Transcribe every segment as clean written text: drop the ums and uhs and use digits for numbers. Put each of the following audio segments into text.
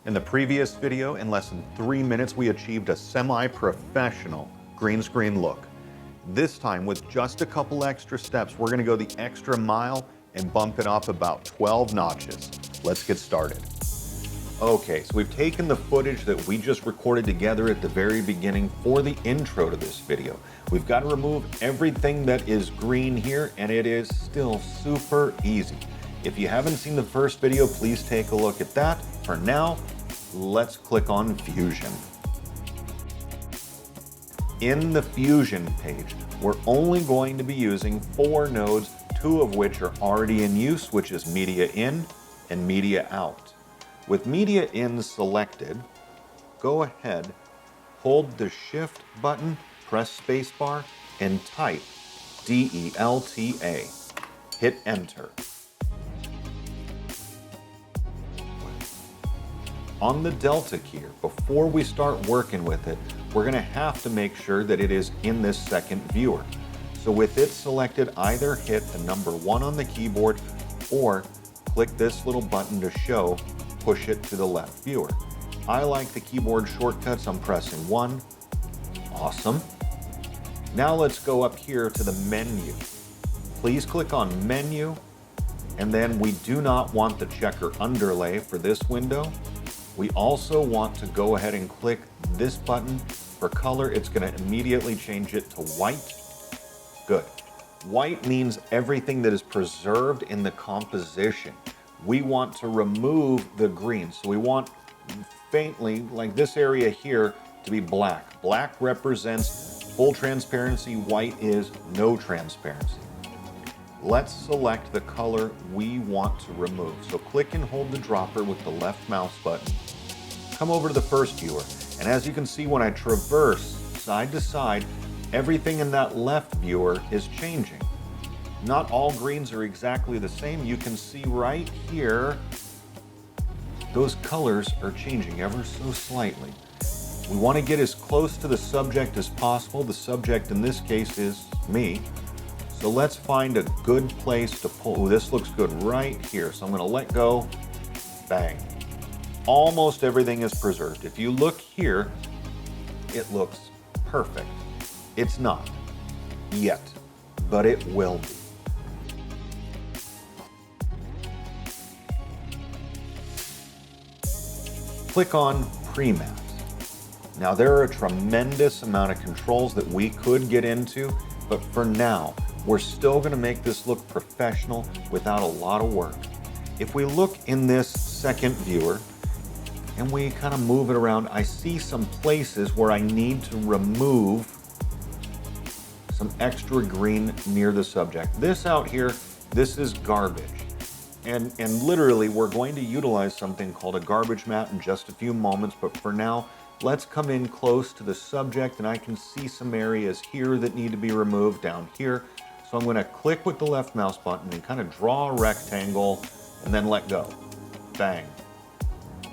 In the previous video, in less than 3 minutes, we achieved a semi-professional green screen look. This time, with just a couple extra steps, we're gonna go the extra mile and bump it up about 12 notches. Let's get started. Okay, so we've taken the footage that we just recorded together at the very beginning for the intro to this video. We've got to remove everything that is green here, and it is still super easy. If you haven't seen the first video, please take a look at that. For now, let's click on Fusion. In the Fusion page, we're only going to be using 4 nodes, 2 of which are already in use, which is Media In and Media Out. With Media In selected, go ahead, hold the Shift button, press spacebar, and type DELTA. Hit Enter. On the Delta key, before we start working with it, we're going to have to make sure that it is in this second viewer. So with it selected, either hit the number 1 on the keyboard or click this little button to show, push it to the left viewer. I like the keyboard shortcuts. I'm pressing 1. Awesome. Now let's go up here to the menu. Please click on Menu, and then we do not want the checker underlay for this window. We also want to go ahead and click this button for color. It's going to immediately change it to white. Good. White means everything that is preserved in the composition. We want to remove the green. So we want faintly, like this area here, to be black. Black represents full transparency. White is no transparency. Let's select the color we want to remove. So click and hold the dropper with the left mouse button. Come over to the first viewer. And as you can see, when I traverse side to side, everything in that left viewer is changing. Not all greens are exactly the same. You can see right here, those colors are changing ever so slightly. We want to get as close to the subject as possible. The subject in this case is me. So let's find a good place to pull. Ooh, this looks good right here. So I'm going to let go. Bang. Almost everything is preserved. If you look here, it looks perfect. It's not yet, but it will be. Click on Prematte. Now there are a tremendous amount of controls that we could get into, but for now, we're still going to make this look professional without a lot of work. If we look in this second viewer and we kind of move it around, I see some places where I need to remove some extra green near the subject. This out here, this is garbage. And literally, we're going to utilize something called a garbage mat in just a few moments, but for now, let's come in close to the subject, and I can see some areas here that need to be removed down here. So I'm going to click with the left mouse button and kind of draw a rectangle and then let go. Bang.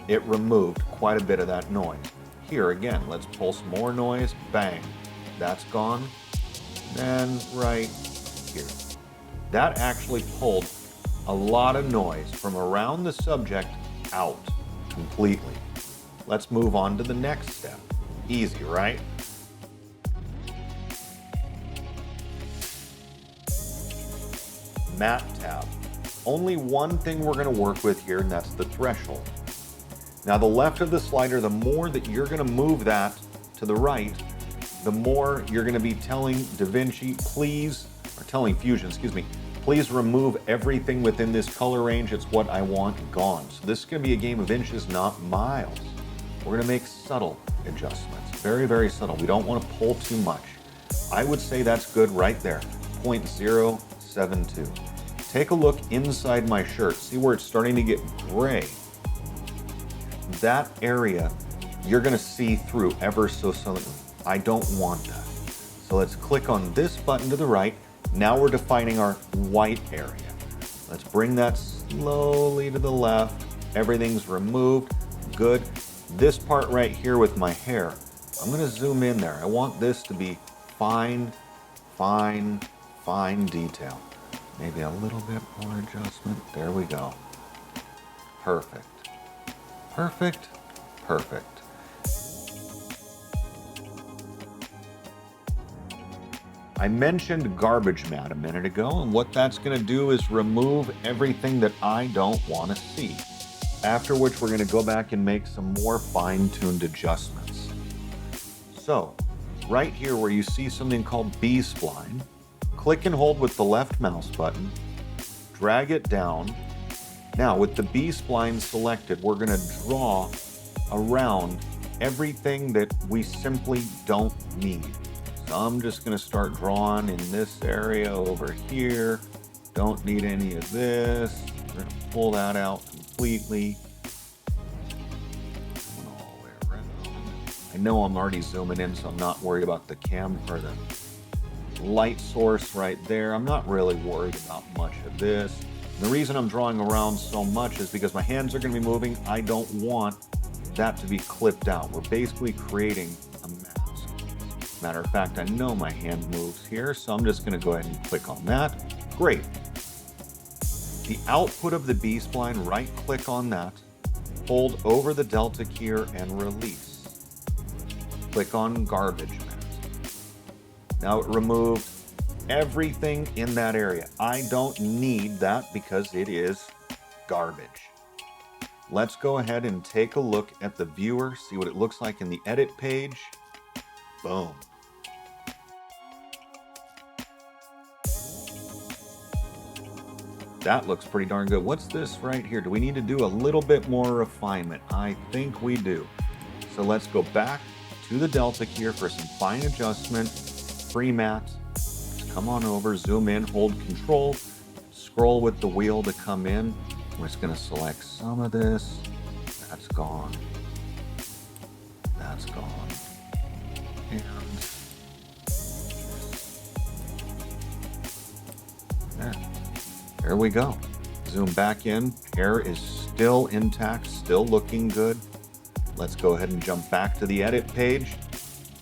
It removed quite a bit of that noise. Here again, let's pull some more noise. Bang. That's gone. And right here. That actually pulled a lot of noise from around the subject out completely. Let's move on to the next step. Easy, right? Matte tab. Only one thing we're going to work with here, and that's the threshold. Now the left of the slider, the more that you're going to move that to the right, the more you're going to be telling Davinci, please, or telling Fusion, excuse me, please remove everything within this color range. It's what I want gone. So this is going to be a game of inches, not miles. We're going to make subtle adjustments. Very, very subtle. We don't want to pull too much. I would say that's good right there. 0.072. Take a look inside my shirt. See where it's starting to get gray. That area, you're going to see through ever so slightly. I don't want that. So let's click on this button to the right. Now we're defining our white area. Let's bring that slowly to the left. Everything's removed. Good. This part right here with my hair, I'm going to zoom in there. I want this to be fine, fine, fine detail. Maybe a little bit more adjustment. There we go. Perfect. Perfect. Perfect. I mentioned garbage mat a minute ago, and what that's going to do is remove everything that I don't want to see. After which we're going to go back and make some more fine-tuned adjustments. So, right here where you see something called B-spline, click and hold with the left mouse button, drag it down. Now with the B-spline selected, we're going to draw around everything that we simply don't need. So I'm just going to start drawing in this area over here. Don't need any of this. We're going to pull that out completely. All the way around. I know I'm already zooming in, so I'm not worried about the cam or the light source right there. I'm not really worried about much of this. And the reason I'm drawing around so much is because my hands are going to be moving. I don't want that to be clipped out. We're basically creating a mask. Matter of fact, I know my hand moves here, so I'm just going to go ahead and click on that. Great. The output of the B-spline, right click on that, hold over the delta key and release. Click on garbage mask. Now it removed everything in that area. I don't need that because it is garbage. Let's go ahead and take a look at the viewer, see what it looks like in the edit page. Boom. That looks pretty darn good. What's this right here? Do we need to do a little bit more refinement? I think we do. So let's go back to the delta key for some fine adjustment. Free mat. Come on over, zoom in, hold control, scroll with the wheel to come in. We're just going to select some of this. That's gone. That's gone. And there we go. Zoom back in. Hair is still intact, still looking good. Let's go ahead and jump back to the edit page.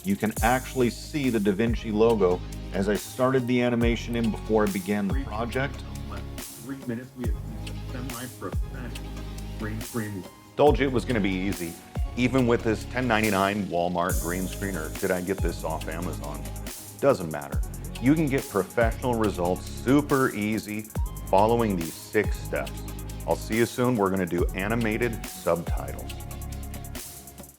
You can actually see the Davinci logo as I started the animation in before I began the project. 3 minutes, we have semi-professional green screen. Told you it was going to be easy. Even with this $10.99 Walmart green screen, or did I get this off Amazon? Doesn't matter. You can get professional results super easy following these 6 steps. I'll see you soon. We're going to do animated subtitles.